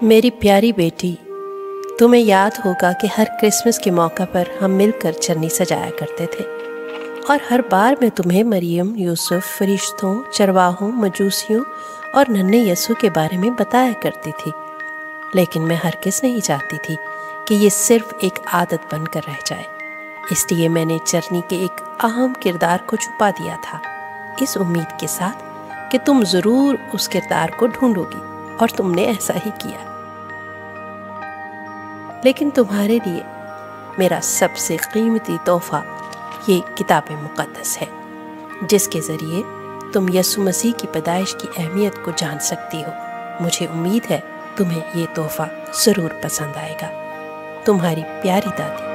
मेरी प्यारी बेटी, तुम्हें याद होगा कि हर क्रिसमस के मौका पर हम मिलकर चन्नी सजाया करते थे और हर बार मैं तुम्हें मरियम, यूसुफ, फरिश्तों, चरवाहों, मजूसियों और नन्हे यसु के बारे में बताया करती थी। लेकिन मैं हरगिज़ नहीं चाहती थी कि ये सिर्फ एक आदत बनकर रह जाए। इसलिए मैंने चरनी के एक अहम किरदार को छुपा दिया था, इस उम्मीद के साथ कि तुम ज़रूर उस किरदार को ढूंढोगी, और तुमने ऐसा ही किया। लेकिन तुम्हारे लिए मेरा सबसे कीमती तोहफ़ा ये किताब मुक़द्दस है, जिसके ज़रिए तुम यसु मसीह की पैदाइश की अहमियत को जान सकती हो। मुझे उम्मीद है तुम्हें ये तोहफ़ा ज़रूर पसंद आएगा। तुम्हारी प्यारी दादी।